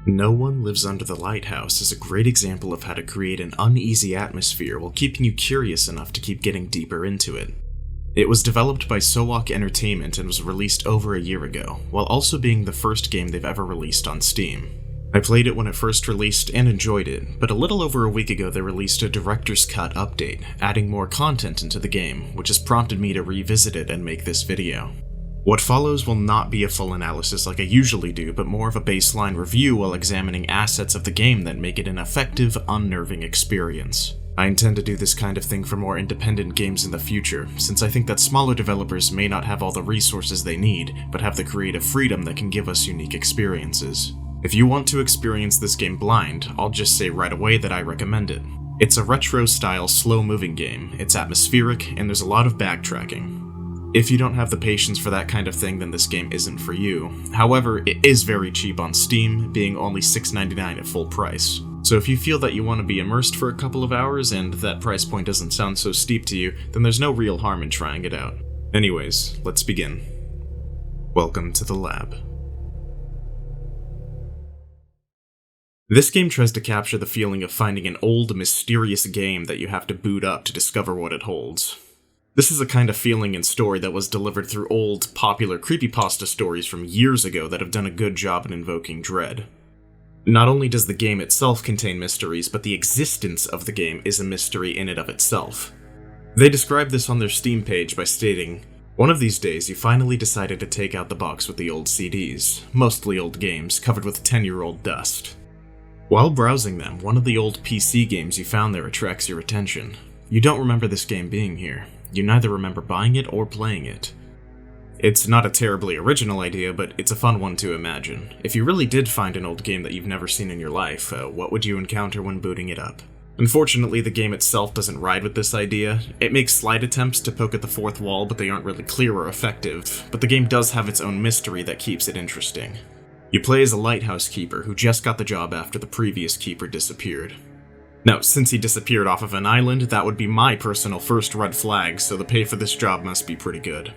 No One Lives Under the Lighthouse is a great example of how to create an uneasy atmosphere while keeping you curious enough to keep getting deeper into it. It was developed by Sowak Entertainment and was released over a year ago, while also being the first game they've ever released on Steam. I played it when it first released and enjoyed it, but a little over a week ago they released a Director's Cut update, adding more content into the game, which has prompted me to revisit it and make this video. What follows will not be a full analysis like I usually do, but more of a baseline review while examining assets of the game that make it an effective, unnerving experience. I intend to do this kind of thing for more independent games in the future, since I think that smaller developers may not have all the resources they need, but have the creative freedom that can give us unique experiences. If you want to experience this game blind, I'll just say right away that I recommend it. It's a retro-style, slow-moving game, it's atmospheric, and there's a lot of backtracking. If you don't have the patience for that kind of thing, then this game isn't for you. However, it is very cheap on Steam, being only $6.99 at full price. So if you feel that you want to be immersed for a couple of hours and that price point doesn't sound so steep to you, then there's no real harm in trying it out. Anyways, let's begin. Welcome to the lab. This game tries to capture the feeling of finding an old, mysterious game that you have to boot up to discover what it holds. This is a kind of feeling and story that was delivered through old, popular creepypasta stories from years ago that have done a good job in invoking dread. Not only does the game itself contain mysteries, but the existence of the game is a mystery in and of itself. They describe this on their Steam page by stating, "One of these days you finally decided to take out the box with the old CDs, mostly old games, covered with 10-year-old dust. While browsing them, one of the old PC games you found there attracts your attention. You don't remember this game being here. You neither remember buying it or playing it. It's not a terribly original idea, but it's a fun one to imagine. If you really did find an old game that you've never seen in your life, what would you encounter when booting it up?" Unfortunately, the game itself doesn't ride with this idea. It makes slight attempts to poke at the fourth wall, but they aren't really clear or effective. But the game does have its own mystery that keeps it interesting. You play as a lighthouse keeper who just got the job after the previous keeper disappeared. Now, since he disappeared off of an island, that would be my personal first red flag, so the pay for this job must be pretty good.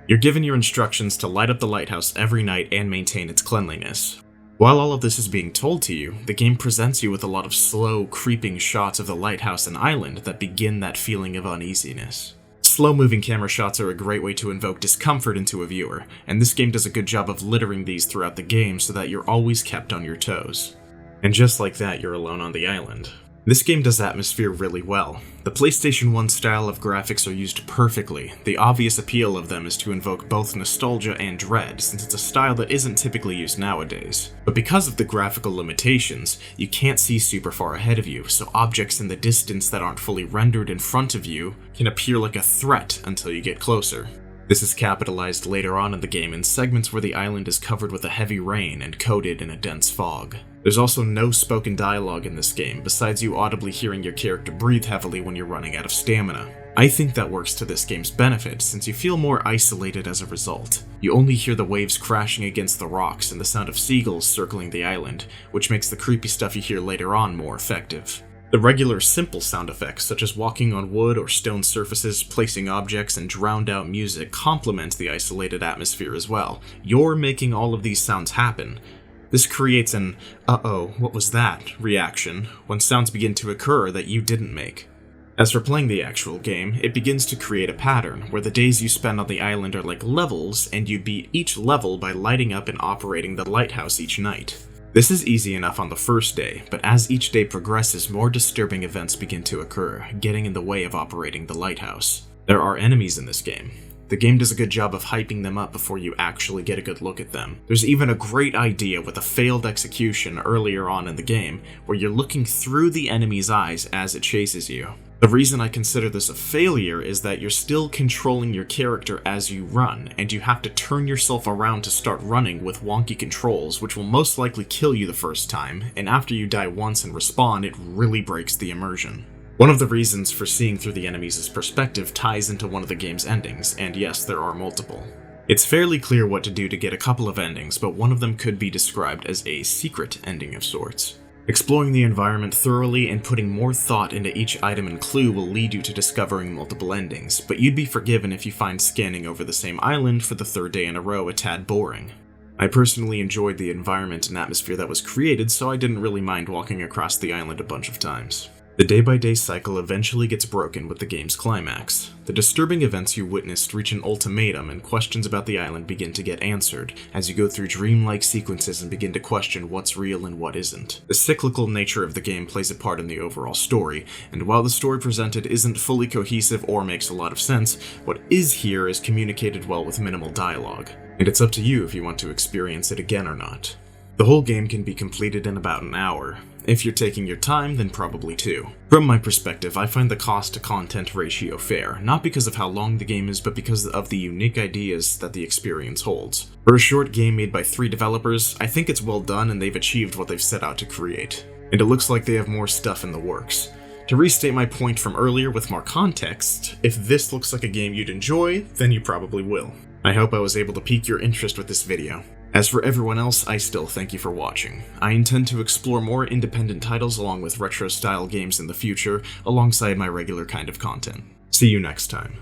You're given your instructions to light up the lighthouse every night and maintain its cleanliness. While all of this is being told to you, the game presents you with a lot of slow, creeping shots of the lighthouse and island that begin that feeling of uneasiness. Slow-moving camera shots are a great way to invoke discomfort into a viewer, and this game does a good job of littering these throughout the game so that you're always kept on your toes. And just like that, you're alone on the island. This game does atmosphere really well. The PlayStation 1 style of graphics are used perfectly. The obvious appeal of them is to invoke both nostalgia and dread, since it's a style that isn't typically used nowadays. But because of the graphical limitations, you can't see super far ahead of you, so objects in the distance that aren't fully rendered in front of you can appear like a threat until you get closer. This is capitalized later on in the game in segments where the island is covered with a heavy rain and coated in a dense fog. There's also no spoken dialogue in this game, besides you audibly hearing your character breathe heavily when you're running out of stamina. I think that works to this game's benefit, since you feel more isolated as a result. You only hear the waves crashing against the rocks and the sound of seagulls circling the island, which makes the creepy stuff you hear later on more effective. The regular, simple sound effects, such as walking on wood or stone surfaces, placing objects, and drowned-out music, complement the isolated atmosphere as well. You're making all of these sounds happen. This creates an "uh-oh, what was that?" reaction when sounds begin to occur that you didn't make. As for playing the actual game, it begins to create a pattern, where the days you spend on the island are like levels, and you beat each level by lighting up and operating the lighthouse each night. This is easy enough on the first day, but as each day progresses, more disturbing events begin to occur, getting in the way of operating the lighthouse. There are enemies in this game. The game does a good job of hyping them up before you actually get a good look at them. There's even a great idea with a failed execution earlier on in the game, where you're looking through the enemy's eyes as it chases you. The reason I consider this a failure is that you're still controlling your character as you run, and you have to turn yourself around to start running with wonky controls, which will most likely kill you the first time, and after you die once and respawn, it really breaks the immersion. One of the reasons for seeing through the enemies' perspective ties into one of the game's endings, and yes, there are multiple. It's fairly clear what to do to get a couple of endings, but one of them could be described as a secret ending of sorts. Exploring the environment thoroughly and putting more thought into each item and clue will lead you to discovering multiple endings, but you'd be forgiven if you find scanning over the same island for the third day in a row a tad boring. I personally enjoyed the environment and atmosphere that was created, so I didn't really mind walking across the island a bunch of times. The day-by-day cycle eventually gets broken with the game's climax. The disturbing events you witnessed reach an ultimatum, and questions about the island begin to get answered as you go through dreamlike sequences and begin to question what's real and what isn't. The cyclical nature of the game plays a part in the overall story, and while the story presented isn't fully cohesive or makes a lot of sense, what is here is communicated well with minimal dialogue. And it's up to you if you want to experience it again or not. The whole game can be completed in about an hour. If you're taking your time, then probably 2. From my perspective, I find the cost to content ratio fair, not because of how long the game is, but because of the unique ideas that the experience holds. For a short game made by 3 developers, I think it's well done and they've achieved what they've set out to create. And it looks like they have more stuff in the works. To restate my point from earlier with more context, if this looks like a game you'd enjoy, then you probably will. I hope I was able to pique your interest with this video. As for everyone else, I still thank you for watching. I intend to explore more independent titles along with retro-style games in the future, alongside my regular kind of content. See you next time.